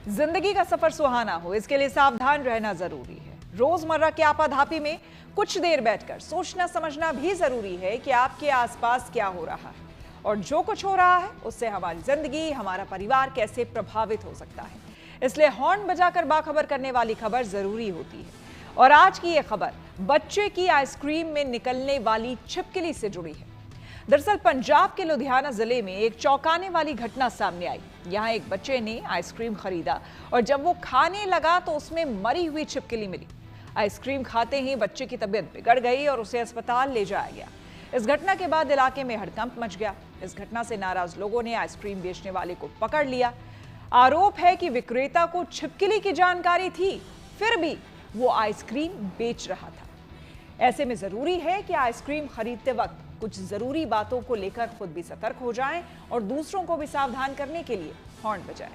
जिंदगी का सफर सुहाना हो, इसके लिए सावधान रहना जरूरी है। रोजमर्रा की आपाधापी में कुछ देर बैठकर सोचना समझना भी जरूरी है कि आपके आसपास क्या हो रहा है और जो कुछ हो रहा है उससे हमारी जिंदगी, हमारा परिवार कैसे प्रभावित हो सकता है। इसलिए हॉर्न बजाकर बाखबर करने वाली खबर जरूरी होती है। और आज की यह खबर बच्चे की आइसक्रीम में निकलने वाली छिपकली से जुड़ी है। दरअसल पंजाब के लुधियाना जिले में एक चौंकाने वाली घटना सामने आई। यहाँ एक बच्चे ने आइसक्रीम खरीदा और जब वो खाने लगा तो उसमें मरी हुई छिपकली मिली। आइसक्रीम खाते ही बच्चे की तबीयत बिगड़ गई और उसे अस्पताल ले जाया गया। इस घटना के बाद इलाके में हड़कंप मच गया। इस घटना से नाराज लोगों ने आइसक्रीम बेचने वाले को पकड़ लिया। आरोप है कि विक्रेता को छिपकली की जानकारी थी, फिर भी वो आइसक्रीम बेच रहा था। ऐसे में जरूरी है कि आइसक्रीम खरीदते वक्त कुछ जरूरी बातों को लेकर खुद भी सतर्क हो जाएं और दूसरों को भी सावधान करने के लिए हॉर्न बजाएं।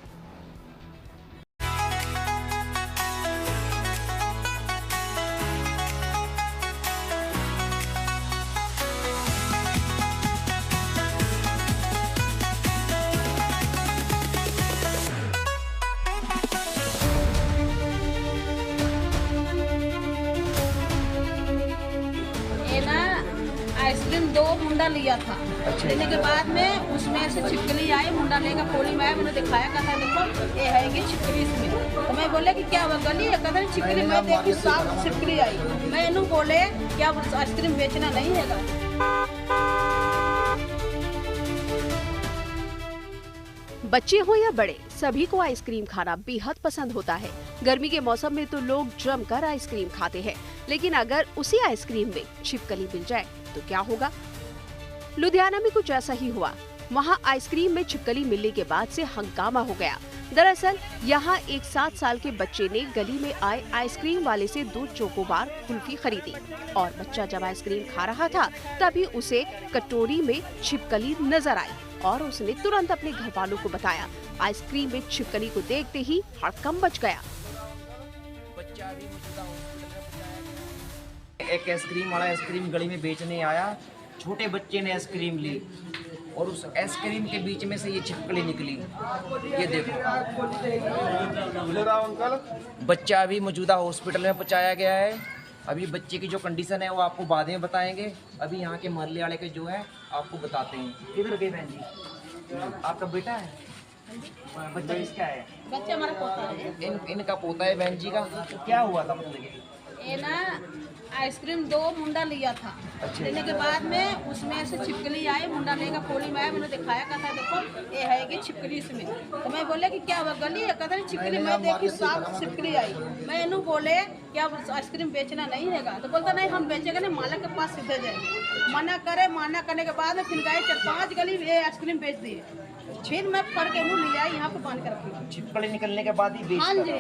आइसक्रीम 2 मुंडा लिया था। लेने के बाद में उसमें से छिपकली आई। मुंडा लेकर खोली में आया, मैंने दिखाया, कहा देखो ये है कि छिपकली इसमें। तो मैं बोले कि क्या गली है, कहते छिपकली। मैं देखी साफ छिपकली आई। मैं इन्हों बोले क्या आइसक्रीम बेचना नहीं है। बच्चे हो या बड़े, सभी को आइसक्रीम खाना बेहद पसंद होता है। गर्मी के मौसम में तो लोग जमकर आइसक्रीम खाते हैं, लेकिन अगर उसी आइसक्रीम में छिपकली मिल जाए तो क्या होगा? लुधियाना में कुछ ऐसा ही हुआ। वहाँ आइसक्रीम में छिपकली मिलने के बाद से हंगामा हो गया। दरअसल यहाँ एक 7 साल के बच्चे ने गली में आए आइसक्रीम वाले से 2 चोकोबार कुल्फी खरीदी और बच्चा जब आइसक्रीम खा रहा था तभी उसे कटोरी में छिपकली नजर आई और उसने तुरंत अपने घर वालों को बताया। आइसक्रीम में छिपकली को देखते ही हड़कंप मच गया। एक आइसक्रीम वाला आइसक्रीम गली में बेचने आया। छोटे बच्चे ने आइसक्रीम ली और उस आइसक्रीम के बीच में से ये छिपकली निकली। ये देखो, बच्चा अभी मौजूदा हॉस्पिटल में पहुंचाया गया है। अभी बच्चे की जो कंडीशन है वो आपको बाद में बताएंगे। अभी यहाँ के मोहल्ले वाले के जो है आपको बताते हैं। किधर गए बहन जी? आपका बेटा है? बच्चा किसका है? बच्चा हमारा पोता है। इनका पोता है बहन जी का। तो क्या हुआ था मतलब ये ना आइसक्रीम 2 मुंडा लिया था। लेने के बाद में उसमें से छिपकली आई। मुंडा लेकर खोली में आया, मैंने दिखाया, कहा देखो ये है कि छिपकली इसमें। तो मैं बोले कि क्या गली है, कहते छिपकली। मैं देखी साफ छिपकली आई। मैं इन्हों बोले क्या आइसक्रीम बेचना नहीं है। तो बोलता नहीं हम बेचेंगे नहीं, मालिक के पास सीधे जाएंगे। मना करे, मना करने के बाद फिर गए 4-5 गली ये आइसक्रीम बेच दिए। फिर मैं फड़ के मुँह लिया, यहाँ पे बांध कर रखी। छिपकली निकलने के बाद ही बेच। हाँ जी।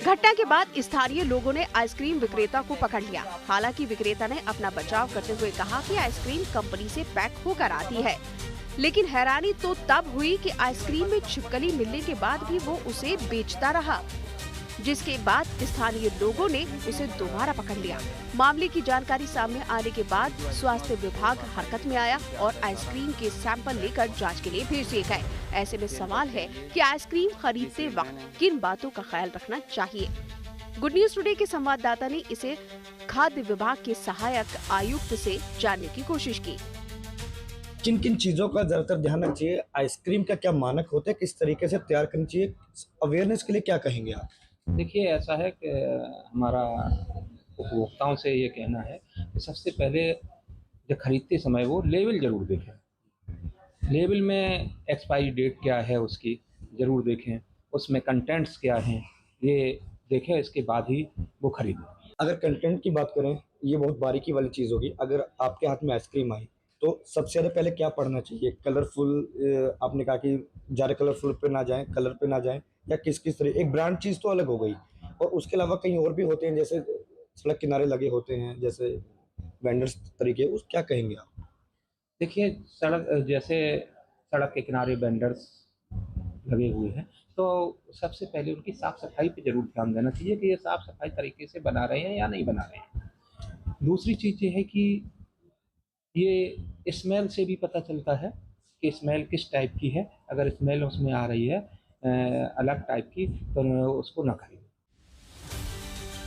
घटना के बाद स्थानीय लोगों ने आइसक्रीम विक्रेता को पकड़ लिया। हालांकि विक्रेता ने अपना बचाव करते हुए कहा कि आइसक्रीम कंपनी से पैक होकर आती है, लेकिन हैरानी तो तब हुई कि आइसक्रीम में छिपकली मिलने के बाद भी वो उसे बेचता रहा, जिसके बाद स्थानीय लोगों ने उसे दोबारा पकड़ लिया। मामले की जानकारी सामने आने के बाद स्वास्थ्य विभाग हरकत में आया और आइसक्रीम के सैंपल लेकर जांच के लिए भेज दिए गए। ऐसे में सवाल है कि आइसक्रीम खरीदते वक्त किन बातों का ख्याल रखना चाहिए। गुड न्यूज टुडे के संवाददाता ने इसे खाद्य विभाग के सहायक आयुक्त से जानने की कोशिश की। किन किन चीज़ों का ज़्यादातर ध्यान रखना चाहिए? आइसक्रीम का क्या मानक होता है, किस तरीके से तैयार करनी चाहिए? अवेयरनेस के लिए क्या कहेंगे आप? देखिए, ऐसा है कि हमारा उपभोक्ताओं से ये कहना है कि सबसे पहले जब खरीदते समय वो लेबल ज़रूर देखें। लेबल में एक्सपायरी डेट क्या है उसकी ज़रूर देखें, उसमें कंटेंट्स क्या हैं ये देखें, इसके बाद ही वो खरीदें। अगर कंटेंट की बात करें, ये बहुत बारीकी वाली चीज़ होगी। अगर आपके हाथ में आइसक्रीम आई तो सबसे ज़्यादा पहले क्या पढ़ना चाहिए? कलरफुल, आपने कहा कि ज़्यादा कलरफुल पे ना जाएं, कलर पे ना जाएं, या किस किस तरह एक ब्रांड चीज़ तो अलग हो गई, और उसके अलावा कहीं और भी होते हैं, जैसे सड़क किनारे लगे होते हैं, जैसे वेंडर्स तरीके, उस क्या कहेंगे आप? देखिए, सड़क के किनारे वेंडर्स लगे हुए हैं, तो सबसे पहले उनकी साफ़ सफाई पे ज़रूर ध्यान देना चाहिए कि ये साफ़ सफाई तरीके से बना रहे हैं या नहीं बना रहे हैं। दूसरी चीज़ ये है कि ये स्मेल से भी पता चलता है कि स्मेल किस टाइप की है। अगर स्मेल उसमें आ रही है अलग टाइप की तो उसको ना खरीदें।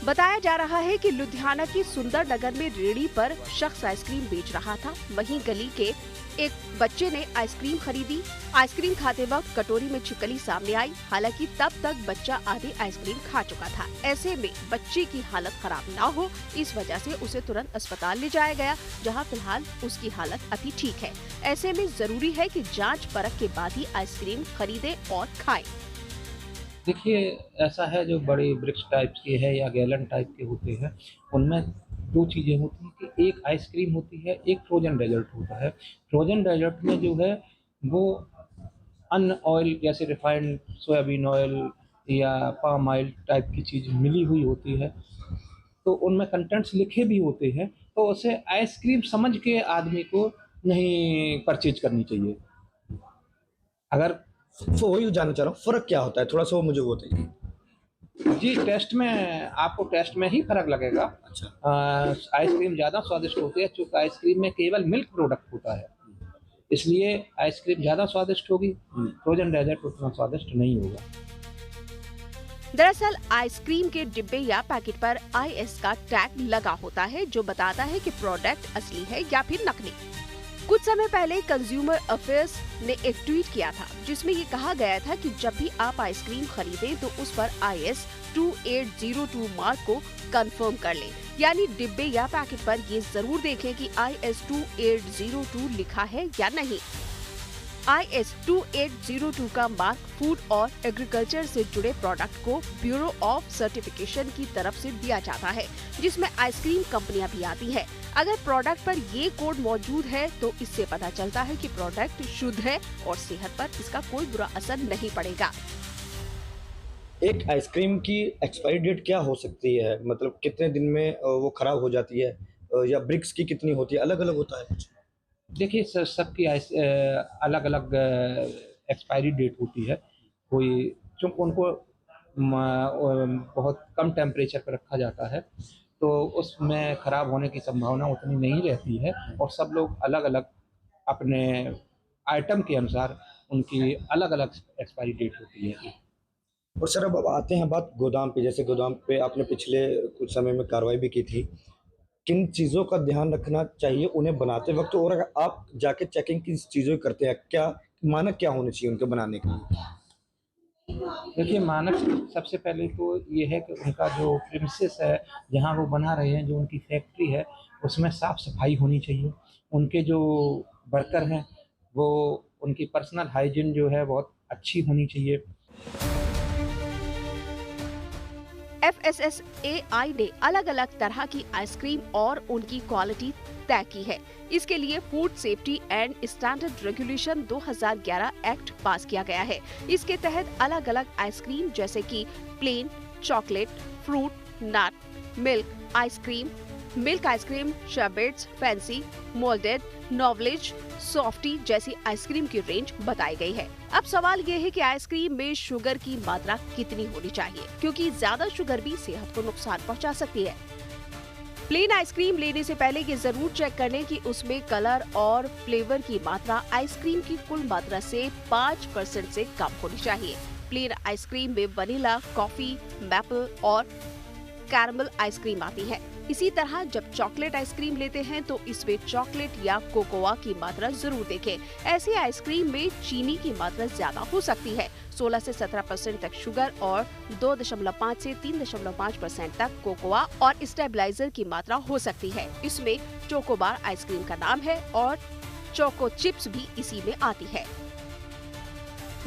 बताया जा रहा है कि लुधियाना की सुंदर नगर में रेहड़ी पर शख्स आइसक्रीम बेच रहा था। वहीं गली के एक बच्चे ने आइसक्रीम खरीदी। आइसक्रीम खाते वक्त कटोरी में छिपकली सामने आई। हालांकि तब तक बच्चा आधी आइसक्रीम खा चुका था। ऐसे में बच्चे की हालत खराब ना हो, इस वजह से उसे तुरंत अस्पताल ले जाया गया, जहां फिलहाल उसकी हालत अभी ठीक है। ऐसे में जरूरी है कि जांच परख के बाद ही आइसक्रीम खरीदें और खाएं। देखिए, ऐसा है जो बड़े ब्रिक्स टाइप के है या गैलन टाइप के होते हैं, उनमें दो चीज़ें होती हैं कि एक आइसक्रीम होती है, एक फ्रोजन डेजर्ट होता है। फ्रोजन डेजर्ट में जो है वो अन ऑयल जैसे रिफाइंड सोयाबीन ऑयल या पाम ऑयल टाइप की चीज़ मिली हुई होती है, तो उनमें कंटेंट्स लिखे भी होते हैं, तो उसे आइसक्रीम समझ के आदमी को नहीं परचेज करनी चाहिए। अगर तो वही जानना चाह रहा हूँ, फ़र्क क्या होता है? थोड़ा सा वो मुझे बताइए। जी, टेस्ट में आपको टेस्ट में ही फ़र्क लगेगा। अच्छा। आइसक्रीम ज़्यादा स्वादिष्ट होती है, चूँकि आइसक्रीम में केवल मिल्क प्रोडक्ट होता है, इसलिए आइसक्रीम ज़्यादा स्वादिष्ट होगी, फ्रोजन डेजर्ट उतना स्वादिष्ट नहीं होगा। दरअसल आइसक्रीम के डिब्बे या पैकेट पर IS का टैग लगा होता है, जो बताता है कि प्रोडक्ट असली है या फिर नकली। कुछ समय पहले कंज्यूमर अफेयर्स ने एक ट्वीट किया था, जिसमें ये कहा गया था कि जब भी आप आइसक्रीम खरीदें तो उस पर IS 2802 मार्क को कंफर्म कर लें। यानी डिब्बे या पैकेट पर ये जरूर देखें कि IS 2802 लिखा है या नहीं। IS 2802 का मार्क फूड और एग्रीकल्चर से जुड़े प्रोडक्ट को ब्यूरो ऑफ सर्टिफिकेशन की तरफ से दिया जाता है, जिसमें आइसक्रीम कंपनियां भी आती है। अगर प्रोडक्ट पर ये कोड मौजूद है तो इससे पता चलता है कि प्रोडक्ट शुद्ध है और सेहत पर इसका कोई बुरा असर नहीं पड़ेगा। एक आइसक्रीम की एक्सपायरी डेट क्या हो सकती है? मतलब कितने दिन में वो खराब हो जाती है, या ब्रिक्स की कितनी होती है? अलग-अलग होता है कुछ? देखिए, सबकी अलग-अलग एक्सपायरी डेट होती है। कोई चूँकि उनको बहुत कम टेम्परेचर पर रखा जाता है, तो उसमें ख़राब होने की संभावना उतनी नहीं रहती है, और सब लोग अलग-अलग अपने आइटम के अनुसार उनकी अलग-अलग एक्सपायरी डेट होती है। और सर, अब आते हैं बात गोदाम पे। जैसे गोदाम पे आपने पिछले कुछ समय में कार्रवाई भी की थी। किन चीज़ों का ध्यान रखना चाहिए उन्हें बनाते वक़्त, और अगर आप जाके चेकिंग किस चीज़ों की करते हैं, क्या मानक क्या होने चाहिए उनके बनाने के लिए? देखिए, मानक सबसे पहले तो ये है कि उनका जो प्रीमिसेस है, जहाँ वो बना रहे हैं, जो उनकी फैक्ट्री है, उसमें साफ़-सफाई होनी चाहिए। उनके जो वर्कर हैं, वो उनकी पर्सनल हाइजीन जो है बहुत अच्छी होनी चाहिए। FSSAI ने अलग-अलग तरह की आइसक्रीम और उनकी क्वालिटी तय की है। इसके लिए food safety and standard regulation 2011 act pass किया गया है। इसके तहत अलग-अलग आइसक्रीम जैसे कि plain, chocolate, fruit, nut, milk ice cream, sherbets, fancy, moulded, novelties, softy जैसी आइसक्रीम की रेंज बताई गई है। अब सवाल ये है कि आइसक्रीम में शुगर की मात्रा कितनी होनी चाहिए, क्योंकि ज्यादा शुगर भी सेहत को नुकसान पहुंचा सकती है। प्लेन आइसक्रीम लेने से पहले ये जरूर चेक कर लें कि उसमें कलर और फ्लेवर की मात्रा आइसक्रीम की कुल मात्रा से 5% से कम होनी चाहिए। प्लेन आइसक्रीम में वनीला, कॉफी, मैपल और कैरमल आइसक्रीम आती है। इसी तरह जब चॉकलेट आइसक्रीम लेते हैं तो इसमें चॉकलेट या कोकोआ की मात्रा जरूर देखें। ऐसी आइसक्रीम में चीनी की मात्रा ज्यादा हो सकती है। 16 से 17% तक शुगर और 2.5 से 3.5% तक कोकोआ और स्टेबलाइजर की मात्रा हो सकती है। इसमें चोकोबार आइसक्रीम का नाम है और चोको चिप्स भी इसी में आती है।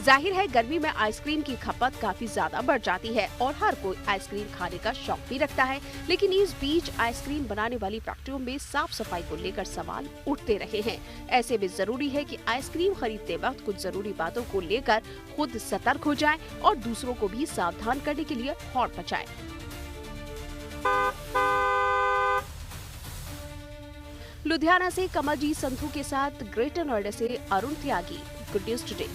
जाहिर है गर्मी में आइसक्रीम की खपत काफी ज्यादा बढ़ जाती है और हर कोई आइसक्रीम खाने का शौक भी रखता है, लेकिन इस बीच आइसक्रीम बनाने वाली फैक्ट्रियों में साफ सफाई को लेकर सवाल उठते रहे हैं। ऐसे में जरूरी है कि आइसक्रीम खरीदते वक्त कुछ जरूरी बातों को लेकर खुद सतर्क हो जाएं और दूसरों को भी सावधान करने के लिए हॉर्न बजाएं। लुधियाना से कमलजीत संधू के साथ ग्रेटर नोएडा से अरुण त्यागी, गुड न्यूज टुडे।